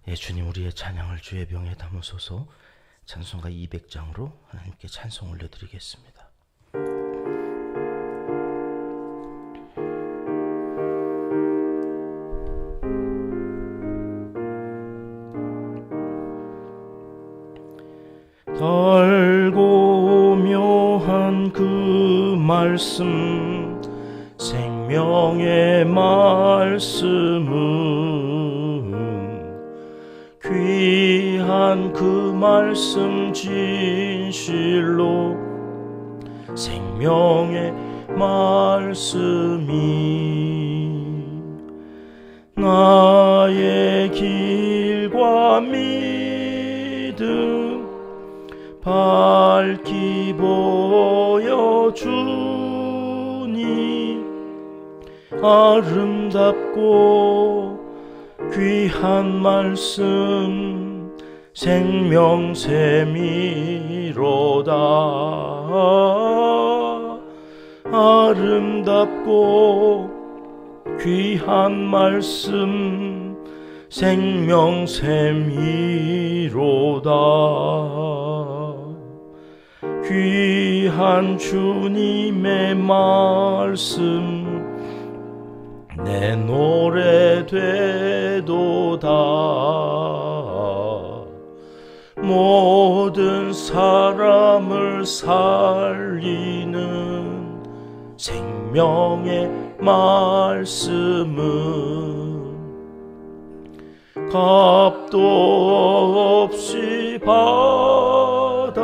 예, 주님 우리의 찬양을 주의 병에 담으소서. 찬송가 200장으로 하나님께 찬송 올려드리겠습니다. 달고 묘한 그 말씀, 생명의 말씀은 귀한 그 말씀 진실로 생명의 말씀이 나의 길과 믿음 밝히 보여주니 아름답고 귀한 말씀 생명샘이로다. 아름답고 귀한 말씀 생명샘이로다. 귀한 주님의 말씀 내 노래 되도다. 모든 사람을 살리는 생명의 말씀은 값도 없이 받아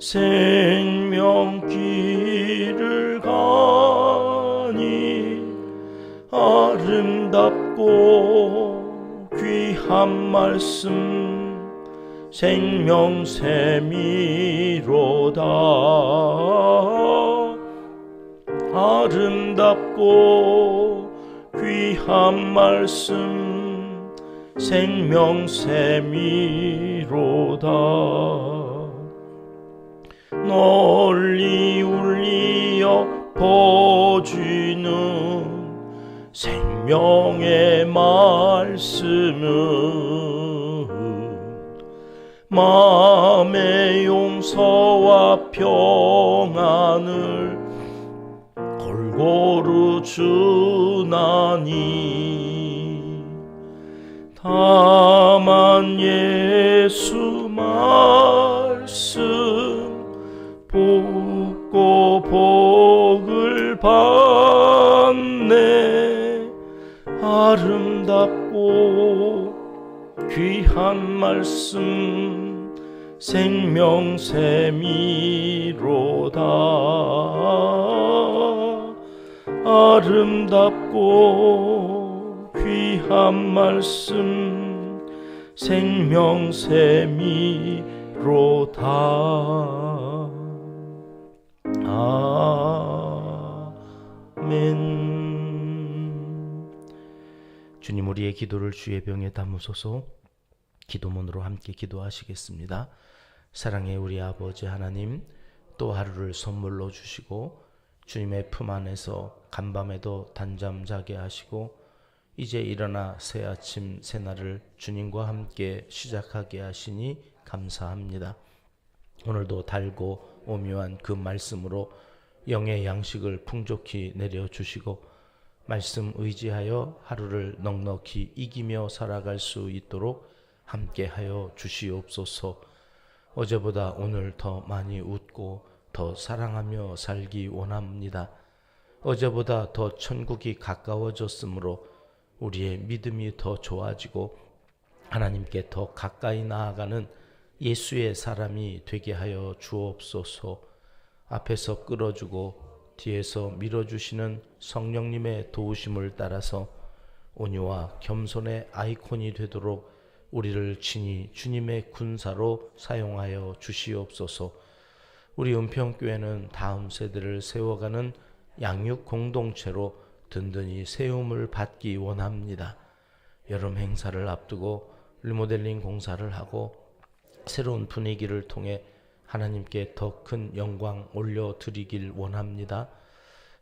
생명길을 가니 아름답고 귀한 말씀 생명샘이로다. 아름답고 귀한 말씀 생명샘이로다. 널리 울리어 퍼지는 생명의 말씀은 마음의 용서와 평안을 골고루 주나니 다만 예수 말씀 붙고 복을 받네. 아름답고 귀한 말씀 생명샘이로다. 아름답고 귀한 말씀 생명샘이로다. 아멘. 주님 우리의 기도를 주의 병에 담으소서. 기도문으로 함께 기도하시겠습니다. 사랑의 우리 아버지 하나님, 또 하루를 선물로 주시고 주님의 품 안에서 간밤에도 단잠 자게 하시고 이제 일어나 새 아침 새 날을 주님과 함께 시작하게 하시니 감사합니다. 오늘도 달고 오묘한 그 말씀으로 영의 양식을 풍족히 내려주시고 말씀 의지하여 하루를 넉넉히 이기며 살아갈 수 있도록 함께하여 주시옵소서. 어제보다 오늘 더 많이 웃고 더 사랑하며 살기 원합니다. 어제보다 더 천국이 가까워졌으므로 우리의 믿음이 더 좋아지고 하나님께 더 가까이 나아가는 예수의 사람이 되게 하여 주옵소서. 앞에서 끌어주고 뒤에서 밀어주시는 성령님의 도우심을 따라서 온유와 겸손의 아이콘이 되도록 우리를 친히 주님의 군사로 사용하여 주시옵소서. 우리 은평교회는 다음 세대를 세워가는 양육 공동체로 든든히 세움을 받기 원합니다. 여름 행사를 앞두고 리모델링 공사를 하고 새로운 분위기를 통해 하나님께 더 큰 영광 올려드리길 원합니다.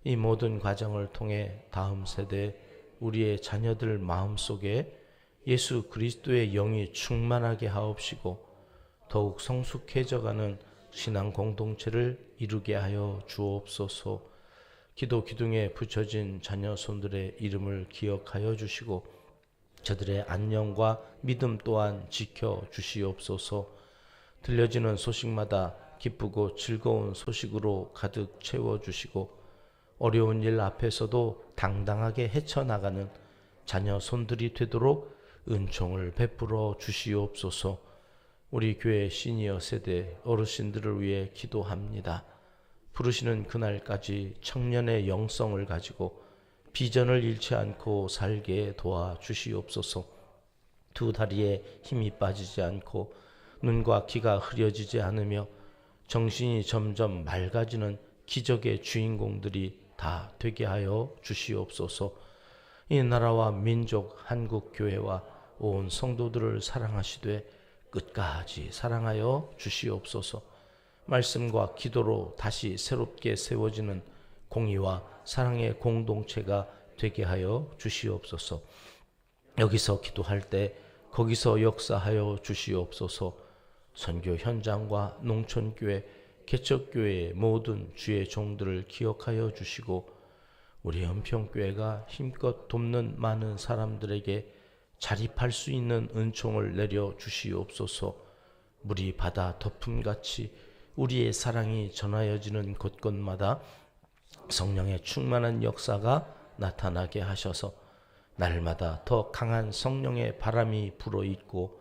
이 모든 과정을 통해 다음 세대 우리의 자녀들 마음속에 예수 그리스도의 영이 충만하게 하옵시고 더욱 성숙해져가는 신앙 공동체를 이루게 하여 주옵소서. 기도 기둥에 붙여진 자녀 손들의 이름을 기억하여 주시고 저들의 안녕과 믿음 또한 지켜 주시옵소서. 들려지는 소식마다 기쁘고 즐거운 소식으로 가득 채워주시고 어려운 일 앞에서도 당당하게 헤쳐나가는 자녀 손들이 되도록 은총을 베풀어 주시옵소서. 우리 교회 시니어 세대 어르신들을 위해 기도합니다. 부르시는 그날까지 청년의 영성을 가지고 비전을 잃지 않고 살게 도와주시옵소서. 두 다리에 힘이 빠지지 않고 눈과 귀가 흐려지지 않으며 정신이 점점 맑아지는 기적의 주인공들이 다 되게 하여 주시옵소서. 이 나라와 민족 한국교회와 온 성도들을 사랑하시되 끝까지 사랑하여 주시옵소서. 말씀과 기도로 다시 새롭게 세워지는 공의와 사랑의 공동체가 되게 하여 주시옵소서. 여기서 기도할 때 거기서 역사하여 주시옵소서. 선교 현장과 농촌교회, 개척교회의 모든 주의 종들을 기억하여 주시고 우리 은평교회가 힘껏 돕는 많은 사람들에게 자립할 수 있는 은총을 내려 주시옵소서. 물이 바다 덮음같이 우리의 사랑이 전하여지는 곳곳마다 성령의 충만한 역사가 나타나게 하셔서 날마다 더 강한 성령의 바람이 불어있고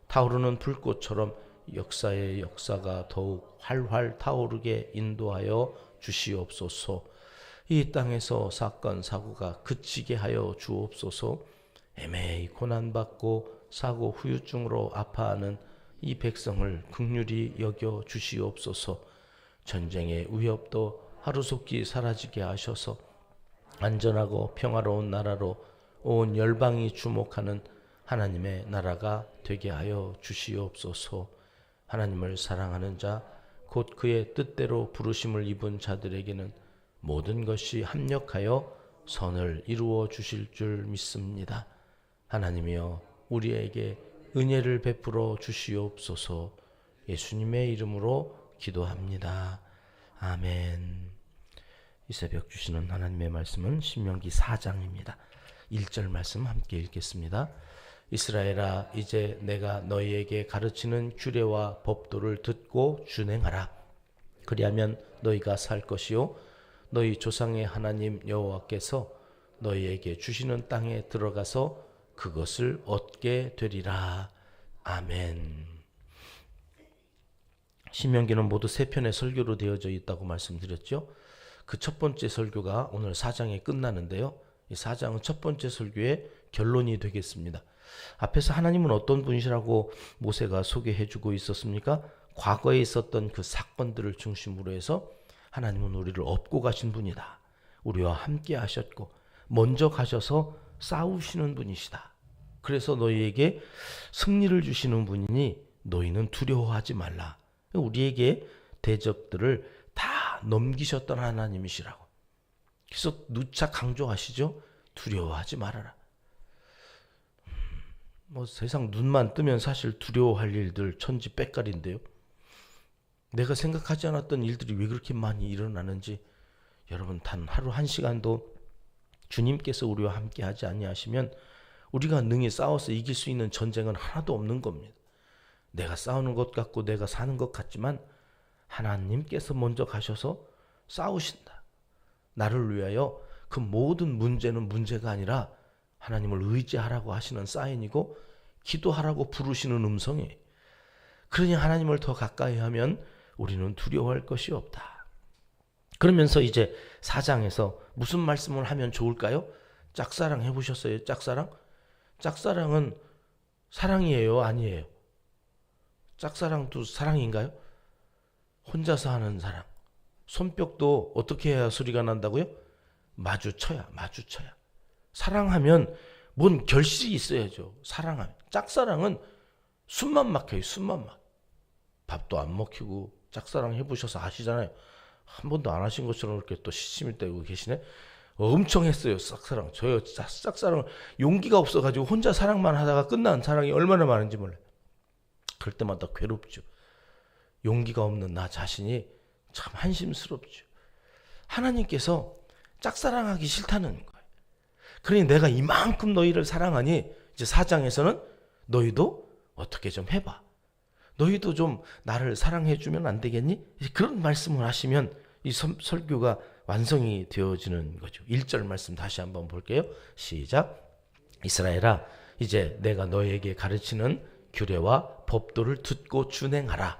타오르는 불꽃처럼 역사의 역사가 더욱 활활 타오르게 인도하여 주시옵소서. 이 땅에서 사건 사고가 그치게 하여 주옵소서. 애매히 고난받고 사고 후유증으로 아파하는 이 백성을 긍휼히 여겨 주시옵소서. 전쟁의 위협도 하루속히 사라지게 하셔서 안전하고 평화로운 나라로 온 열방이 주목하는 하나님의 나라가 되게 하여 주시옵소서. 하나님을 사랑하는 자, 곧 그의 뜻대로 부르심을 입은 자들에게는 모든 것이 합력하여 선을 이루어 주실 줄 믿습니다. 하나님이여 우리에게 은혜를 베풀어 주시옵소서. 예수님의 이름으로 기도합니다. 아멘. 이 새벽 주시는 하나님의 말씀은 신명기 4장입니다. 1절 말씀 함께 읽겠습니다. 이스라엘아, 이제 내가 너희에게 가르치는 규례와 법도를 듣고 준행하라. 그리하면 너희가 살 것이요 너희 조상의 하나님 여호와께서 너희에게 주시는 땅에 들어가서 그것을 얻게 되리라. 아멘. 신명기는 모두 3편의 설교로 되어져 있다고 말씀드렸죠. 그 첫 번째 설교가 오늘 4장에 끝나는데요. 이 4장은 첫 번째 설교의 결론이 되겠습니다. 앞에서 하나님은 어떤 분이시라고 모세가 소개해주고 있었습니까? 과거에 있었던 그 사건들을 중심으로 해서 하나님은 우리를 업고 가신 분이다. 우리와 함께 하셨고 먼저 가셔서 싸우시는 분이시다. 그래서 너희에게 승리를 주시는 분이니 너희는 두려워하지 말라. 우리에게 대적들을 다 넘기셨던 하나님이시라고. 그래서 누차 강조하시죠. 두려워하지 말아라. 세상 눈만 뜨면 사실 두려워할 일들 천지백갈인데요. 내가 생각하지 않았던 일들이 왜 그렇게 많이 일어나는지 여러분 단 하루 한 시간도 주님께서 우리와 함께 하지 아니하시면 우리가 능히 싸워서 이길 수 있는 전쟁은 하나도 없는 겁니다. 내가 싸우는 것 같고 내가 사는 것 같지만 하나님께서 먼저 가셔서 싸우신다. 나를 위하여 그 모든 문제는 문제가 아니라 하나님을 의지하라고 하시는 사인이고 기도하라고 부르시는 음성이에요. 그러니 하나님을 더 가까이 하면 우리는 두려워할 것이 없다. 그러면서 이제 4장에서 무슨 말씀을 하면 좋을까요? 짝사랑 해보셨어요? 짝사랑? 짝사랑은 사랑이에요? 아니에요? 짝사랑도 사랑인가요? 혼자서 하는 사랑. 손뼉도 어떻게 해야 소리가 난다고요? 마주쳐야. 사랑하면 뭔 결실이 있어야죠. 사랑하면. 짝사랑은 숨만 막혀요. 숨만 막. 밥도 안 먹히고 짝사랑 해보셔서 아시잖아요. 한 번도 안 하신 것처럼 이렇게 또 시침을 떼고 계시네. 엄청 했어요. 짝사랑. 저요 짝사랑을 용기가 없어가지고 혼자 사랑만 하다가 끝난 사랑이 얼마나 많은지 몰라요. 그럴 때마다 괴롭죠. 용기가 없는 나 자신이 참 한심스럽죠. 하나님께서 짝사랑하기 싫다는 거예요. 그러니 내가 이만큼 너희를 사랑하니 이제 4장에서는 너희도 어떻게 좀 해봐. 너희도 좀 나를 사랑해주면 안 되겠니? 그런 말씀을 하시면 이 설교가 완성이 되어지는 거죠. 1절 말씀 다시 한번 볼게요. 시작. 이스라엘아, 이제 내가 너희에게 가르치는 규례와 법도를 듣고 준행하라.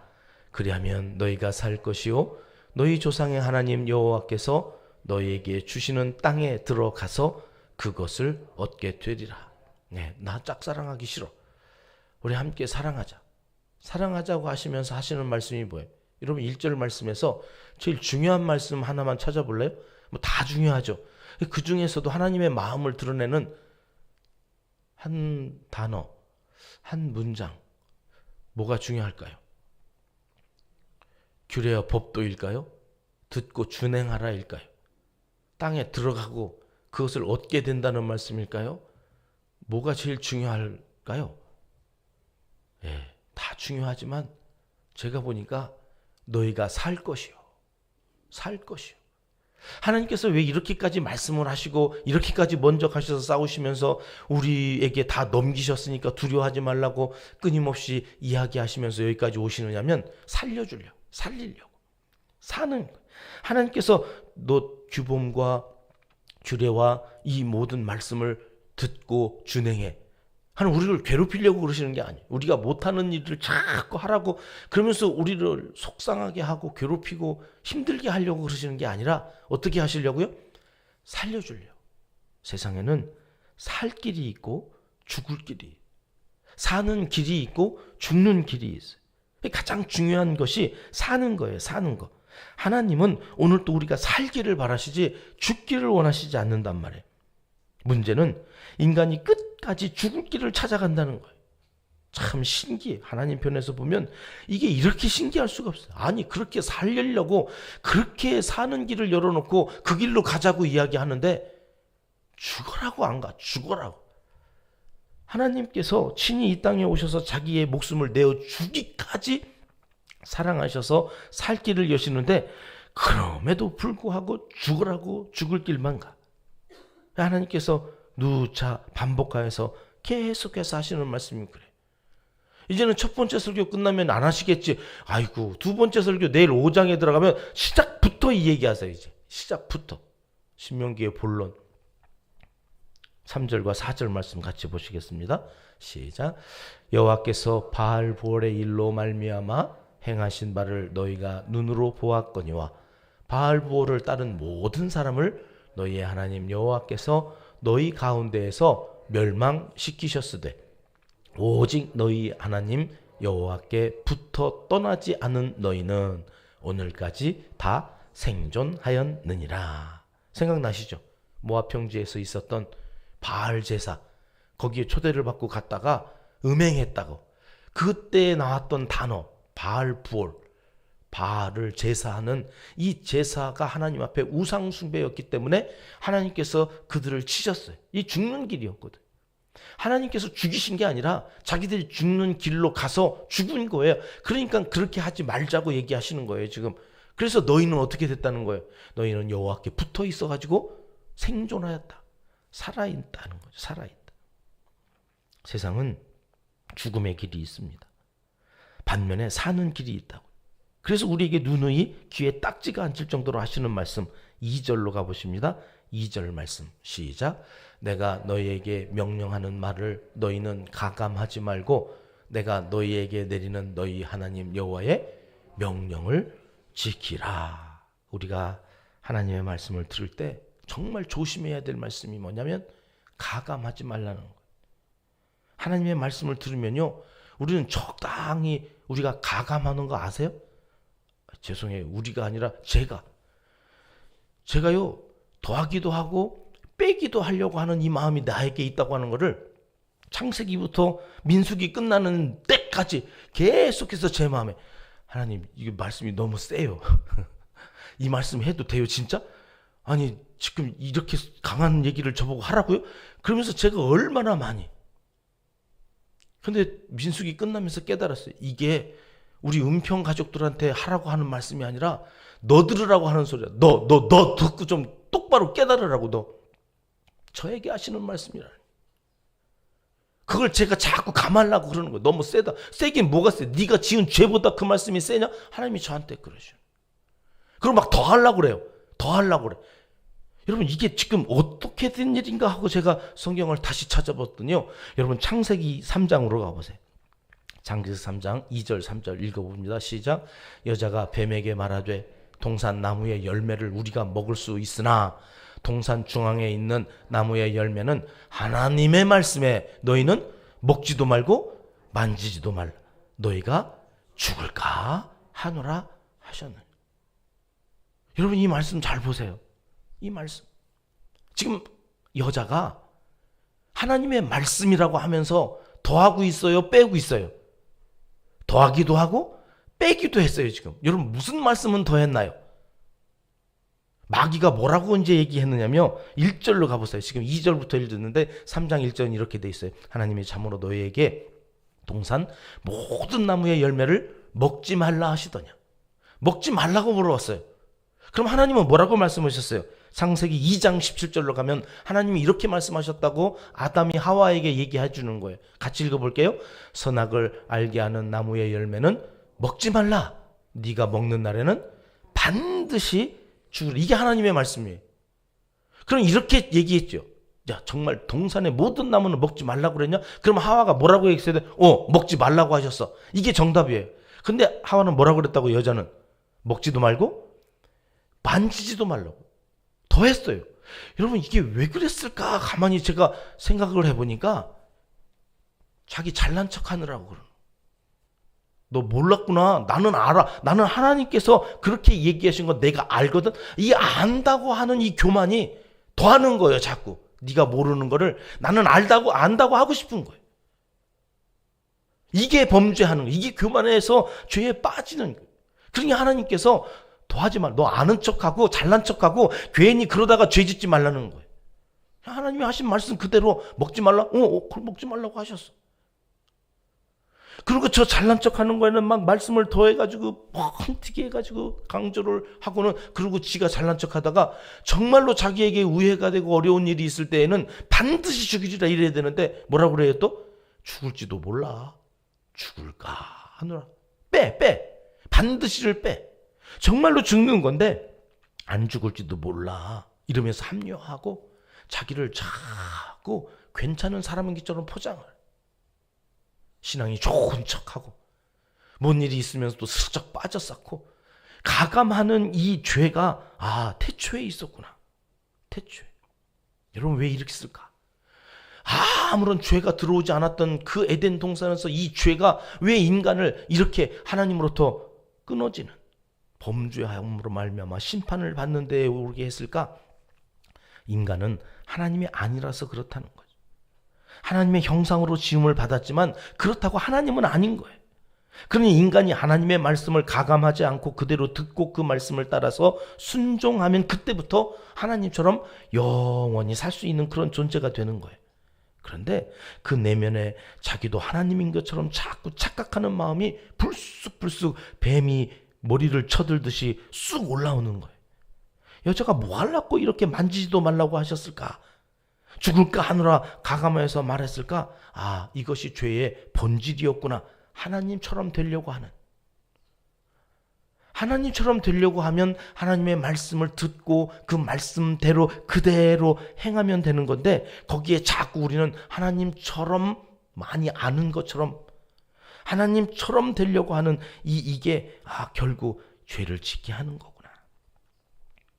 그리하면 너희가 살 것이요 너희 조상의 하나님 여호와께서 너희에게 주시는 땅에 들어가서 그것을 얻게 되리라. 네, 나 짝사랑하기 싫어. 우리 함께 사랑하자. 사랑하자고 하시면서 하시는 말씀이 뭐예요? 여러분 1절 말씀에서 제일 중요한 말씀 하나만 찾아볼래요? 뭐 다 중요하죠. 그 중에서도 하나님의 마음을 드러내는 한 단어, 한 문장, 뭐가 중요할까요? 규례와 법도일까요? 듣고 준행하라일까요? 땅에 들어가고 그것을 얻게 된다는 말씀일까요? 뭐가 제일 중요할까요? 예, 다 중요하지만 제가 보니까 너희가 살 것이요. 살 것이요. 하나님께서 왜 이렇게까지 말씀을 하시고 이렇게까지 먼저 가셔서 싸우시면서 우리에게 다 넘기셨으니까 두려워하지 말라고 끊임없이 이야기하시면서 여기까지 오시느냐면 살려주려고, 살리려고, 사는 거예요. 하나님께서 너 규범과 규례와 이 모든 말씀을 듣고 준행해 하는 우리를 괴롭히려고 그러시는 게 아니에요. 우리가 못하는 일을 자꾸 하라고 그러면서 우리를 속상하게 하고 괴롭히고 힘들게 하려고 그러시는 게 아니라 어떻게 하시려고요? 살려주려고. 세상에는 살 길이 있고 죽을 길이, 사는 길이 있고 죽는 길이 있어요. 가장 중요한 것이 사는 거예요. 사는 거. 하나님은 오늘 또 우리가 살기를 바라시지 죽기를 원하시지 않는단 말이에요. 문제는 인간이 끝까지 죽을 길을 찾아간다는 거예요. 참 신기해. 하나님 편에서 보면 이게 이렇게 신기할 수가 없어요. 아니 그렇게 살려고 그렇게 사는 길을 열어놓고 그 길로 가자고 이야기하는데 죽어라고 안 가. 죽어라고. 하나님께서 친히 이 땅에 오셔서 자기의 목숨을 내어 주기까지 사랑하셔서 살 길을 여시는데 그럼에도 불구하고 죽으라고 죽을 길만 가. 하나님께서 누차 반복하여서 계속해서 하시는 말씀이 그래. 이제는 첫 번째 설교 끝나면 안 하시겠지. 아이고 두 번째 설교 내일 5장에 들어가면 시작부터 이 얘기하세요. 이제 시작부터. 신명기의 본론 3절과 4절 말씀 같이 보시겠습니다. 시작. 여호와께서 바알부올의 일로 말미암아 행하신 바를 너희가 눈으로 보았거니와 바알부올을 따른 모든 사람을 너희의 하나님 여호와께서 너희 가운데에서 멸망시키셨으되 오직 너희 하나님 여호와께 붙어 떠나지 않은 너희는 오늘까지 다 생존하였느니라. 생각나시죠? 모압 평지에서 있었던 바알 제사, 거기에 초대를 받고 갔다가 음행했다고. 그때 나왔던 단어 바알 부올, 바알을 제사하는 이 제사가 하나님 앞에 우상 숭배였기 때문에 하나님께서 그들을 치셨어요. 이 죽는 길이었거든. 하나님께서 죽이신 게 아니라 자기들이 죽는 길로 가서 죽은 거예요. 그러니까 그렇게 하지 말자고 얘기하시는 거예요 지금. 그래서 너희는 어떻게 됐다는 거예요? 너희는 여호와께 붙어 있어가지고 생존하였다. 살아있다는 거죠. 살아있다. 세상은 죽음의 길이 있습니다. 반면에 사는 길이 있다고. 그래서 우리에게 누누이 귀에 딱지가 앉을 정도로 하시는 말씀 2절로 가보십니다. 2절 말씀 시작. 내가 너희에게 명령하는 말을 너희는 가감하지 말고 내가 너희에게 내리는 너희 하나님 여호와의 명령을 지키라. 우리가 하나님의 말씀을 들을 때 정말 조심해야 될 말씀이 뭐냐면 가감하지 말라는 거예요. 하나님의 말씀을 들으면요 우리는 적당히 우리가 가감하는 거 아세요? 죄송해요. 우리가 아니라 제가요 더하기도 하고 빼기도 하려고 하는 이 마음이 나에게 있다고 하는 거를 창세기부터 민수기 끝나는 때까지 계속해서 제 마음에 하나님 이 말씀이 너무 세요. 이 말씀 해도 돼요 진짜? 아니 지금 이렇게 강한 얘기를 저보고 하라고요? 그러면서 제가 얼마나 많이. 근데 민숙이 끝나면서 깨달았어요. 이게 우리 은평 가족들한테 하라고 하는 말씀이 아니라 너 들으라고 하는 소리야. 너 듣고 좀 똑바로 깨달으라고. 너 저에게 하시는 말씀이라. 그걸 제가 자꾸 감하려고 그러는 거예요. 너무 세다. 세긴 뭐가 세? 네가 지은 죄보다 그 말씀이 세냐? 하나님이 저한테 그러셔. 그럼 막 더 하려고 그래요. 더 하려고 그래. 여러분 이게 지금 어떻게 된 일인가 하고 제가 성경을 다시 찾아봤더니요. 여러분 창세기 3장으로 가보세요. 창세기 3장 2절 3절 읽어봅니다. 시작. 여자가 뱀에게 말하되 동산 나무의 열매를 우리가 먹을 수 있으나 동산 중앙에 있는 나무의 열매는 하나님의 말씀에 너희는 먹지도 말고 만지지도 말라. 너희가 죽을까 하노라 하셨느니라. 여러분 이 말씀 잘 보세요. 이 말씀. 지금 여자가 하나님의 말씀이라고 하면서 더하고 있어요? 빼고 있어요? 더하기도 하고 빼기도 했어요. 지금 여러분 무슨 말씀은 더했나요? 마귀가 뭐라고 이제 얘기했느냐며 1절로 가보세요. 지금 2절부터 읽었는데 3장 1절은 이렇게 돼 있어요. 하나님이 참으로 너희에게 동산 모든 나무의 열매를 먹지 말라 하시더냐. 먹지 말라고 물어봤어요. 그럼 하나님은 뭐라고 말씀하셨어요? 창세기 2장 17절로 가면 하나님이 이렇게 말씀하셨다고 아담이 하와에게 얘기해 주는 거예요. 같이 읽어볼게요. 선악을 알게 하는 나무의 열매는 먹지 말라. 네가 먹는 날에는 반드시 죽으라. 이게 하나님의 말씀이에요. 그럼 이렇게 얘기했죠. 야, 정말 동산의 모든 나무는 먹지 말라고 그랬냐? 그럼 하와가 뭐라고 얘기했어야 돼? 먹지 말라고 하셨어. 이게 정답이에요. 근데 하와는 뭐라고 그랬다고? 여자는 먹지도 말고 만지지도 말라고 더 했어요. 여러분 이게 왜 그랬을까? 가만히 제가 생각을 해보니까 자기 잘난 척 하느라고 그러는. 너 몰랐구나. 나는 알아. 나는 하나님께서 그렇게 얘기하신 거 내가 알거든. 이 안다고 하는 이 교만이 더 하는 거예요. 자꾸 네가 모르는 거를 나는 안다고 하고 싶은 거예요. 이게 범죄하는 거예요. 이게 교만해서 죄에 빠지는 거예요. 그러니까 하나님께서 더 하지 마. 너 아는 척하고 잘난 척하고 괜히 그러다가 죄 짓지 말라는 거예요. 하나님이 하신 말씀 그대로 먹지 말라. 그럼 먹지 말라고 하셨어. 그리고 저 잘난 척하는 거에는 막 말씀을 더해가지고 뻥튀기 해가지고 강조를 하고는, 그리고 지가 잘난 척하다가 정말로 자기에게 우애가 되고 어려운 일이 있을 때에는 반드시 죽이리라 이래야 되는데 뭐라고 그래요? 또 죽을지도 몰라. 죽을까 하느라 빼 반드시를 빼. 정말로 죽는 건데 안 죽을지도 몰라 이러면서 합리화하고 자기를 자꾸 괜찮은 사람인 것처럼 포장을, 신앙이 좋은 척하고 뭔 일이 있으면서 또 슬쩍 빠져 쌓고 가감하는 이 죄가 태초에 있었구나. 태초에. 여러분 왜 이렇게 쓸까? 아무런 죄가 들어오지 않았던 그 에덴 동산에서 이 죄가 왜 인간을 이렇게 하나님으로부터 끊어지는, 범죄함으로 말미암아 심판을 받는 데에 오게 했을까? 인간은 하나님이 아니라서 그렇다는 거예요. 하나님의 형상으로 지음을 받았지만 그렇다고 하나님은 아닌 거예요. 그러니 인간이 하나님의 말씀을 가감하지 않고 그대로 듣고 그 말씀을 따라서 순종하면 그때부터 하나님처럼 영원히 살 수 있는 그런 존재가 되는 거예요. 그런데 그 내면에 자기도 하나님인 것처럼 자꾸 착각하는 마음이 불쑥불쑥 뱀이 머리를 쳐들듯이 쑥 올라오는 거예요. 여자가 뭐 하려고 이렇게 만지지도 말라고 하셨을까? 죽을까 하느라 가감해서 말했을까? 이것이 죄의 본질이었구나. 하나님처럼 되려고 하는. 하나님처럼 되려고 하면 하나님의 말씀을 듣고 그 말씀대로 그대로 행하면 되는 건데, 거기에 자꾸 우리는 하나님처럼 많이 아는 것처럼 하나님처럼 되려고 하는 이게 결국 죄를 짓게 하는 거구나.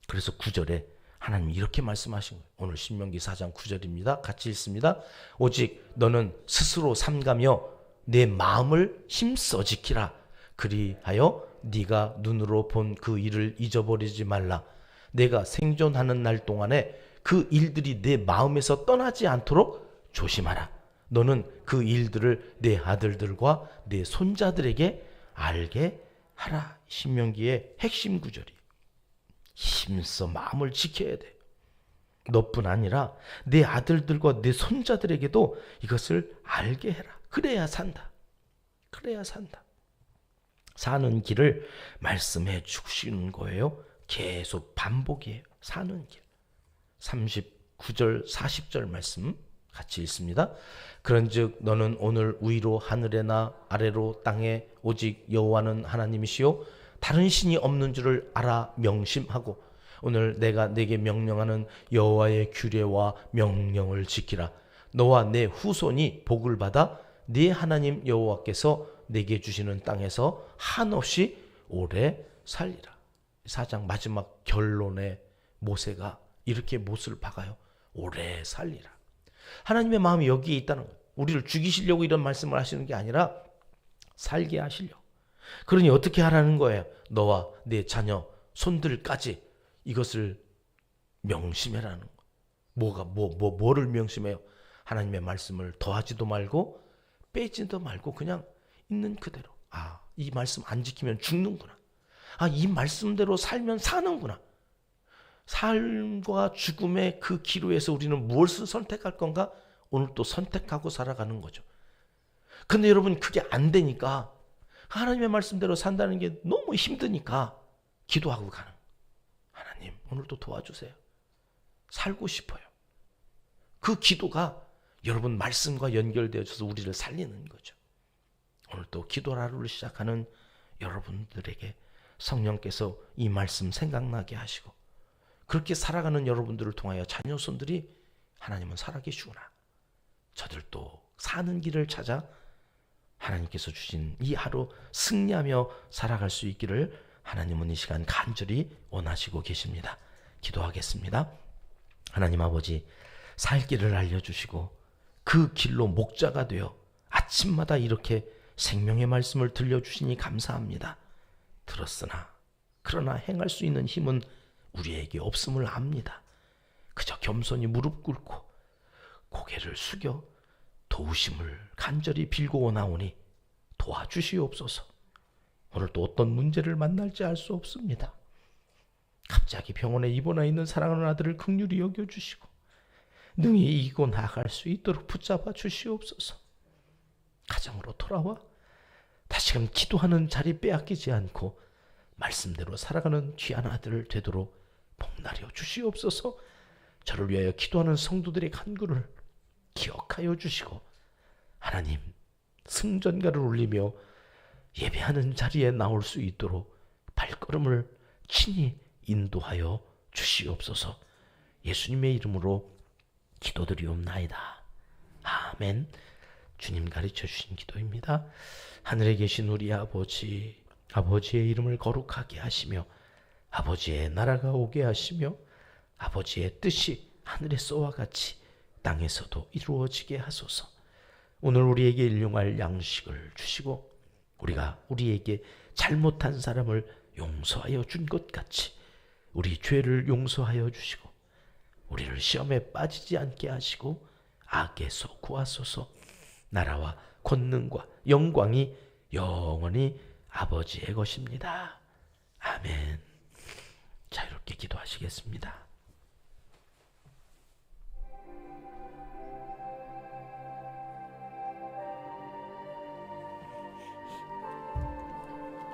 그래서 9절에 하나님이 이렇게 말씀하신 거예요. 오늘 신명기 4장 9절입니다. 같이 읽습니다. 오직 너는 스스로 삼가며 내 마음을 힘써 지키라. 그리하여 네가 눈으로 본 그 일을 잊어버리지 말라. 내가 생존하는 날 동안에 그 일들이 내 마음에서 떠나지 않도록 조심하라. 너는 그 일들을 내 아들들과 내 손자들에게 알게 하라. 신명기의 핵심 구절이에요. 힘써 마음을 지켜야 돼. 너뿐 아니라 내 아들들과 내 손자들에게도 이것을 알게 해라. 그래야 산다. 그래야 산다. 사는 길을 말씀해 주시는 거예요. 계속 반복이에요. 사는 길. 39절 40절 말씀 같이 읽습니다. 그런즉 너는 오늘 위로 하늘에나 아래로 땅에 오직 여호와는 하나님이시요 다른 신이 없는 줄을 알아 명심하고 오늘 내가 내게 명령하는 여호와의 규례와 명령을 지키라. 너와 내 후손이 복을 받아 네 하나님 여호와께서 내게 주시는 땅에서 한없이 오래 살리라. 4장 마지막 결론에 모세가 이렇게 못을 박아요. 오래 살리라. 하나님의 마음이 여기에 있다는 거예요. 우리를 죽이시려고 이런 말씀을 하시는 게 아니라 살게 하시려고. 그러니 어떻게 하라는 거예요? 너와 네 자녀, 손들까지 이것을 명심해라는 거. 뭐를 명심해요? 하나님의 말씀을 더하지도 말고 빼지도 말고 그냥 있는 그대로. 이 말씀 안 지키면 죽는구나. 이 말씀대로 살면 사는구나. 삶과 죽음의 그 기로에서 우리는 무엇을 선택할 건가? 오늘 또 선택하고 살아가는 거죠. 근데 여러분 그게 안 되니까 하나님의 말씀대로 산다는 게 너무 힘드니까 기도하고 가는. 하나님 오늘도 도와주세요. 살고 싶어요. 그 기도가 여러분 말씀과 연결되어져서 우리를 살리는 거죠. 오늘 또 기도 하루를 시작하는 여러분들에게 성령께서 이 말씀 생각나게 하시고 그렇게 살아가는 여러분들을 통하여 자녀손들이 하나님은 살아계시구나. 저들도 사는 길을 찾아 하나님께서 주신 이 하루 승리하며 살아갈 수 있기를 하나님은 이 시간 간절히 원하시고 계십니다. 기도하겠습니다. 하나님 아버지, 살 길을 알려주시고 그 길로 목자가 되어 아침마다 이렇게 생명의 말씀을 들려주시니 감사합니다. 들었으나 그러나 행할 수 있는 힘은 우리에게 없음을 압니다. 그저 겸손히 무릎 꿇고 고개를 숙여 도우심을 간절히 빌고 오나오니 도와주시옵소서. 오늘 또 어떤 문제를 만날지 알 수 없습니다. 갑자기 병원에 입원해 있는 사랑하는 아들을 긍휼히 여겨주시고 능히 이기고 나아갈 수 있도록 붙잡아 주시옵소서. 가정으로 돌아와 다시금 기도하는 자리 빼앗기지 않고 말씀대로 살아가는 귀한 아들 되도록 복나려 주시옵소서. 저를 위하여 기도하는 성도들의 간구를 기억하여 주시고 하나님 승전가를 울리며 예배하는 자리에 나올 수 있도록 발걸음을 친히 인도하여 주시옵소서. 예수님의 이름으로 기도드리옵나이다. 아멘. 주님 가르쳐 주신 기도입니다. 하늘에 계신 우리 아버지, 아버지의 이름을 거룩하게 하시며 아버지의 나라가 오게 하시며 아버지의 뜻이 하늘에서와 같이 땅에서도 이루어지게 하소서. 오늘 우리에게 일용할 양식을 주시고 우리가 우리에게 잘못한 사람을 용서하여 준 것 같이 우리 죄를 용서하여 주시고 우리를 시험에 빠지지 않게 하시고 악에서 구하소서. 나라와 권능과 영광이 영원히 아버지의 것입니다. 아멘. 자유롭게 기도하시겠습니다.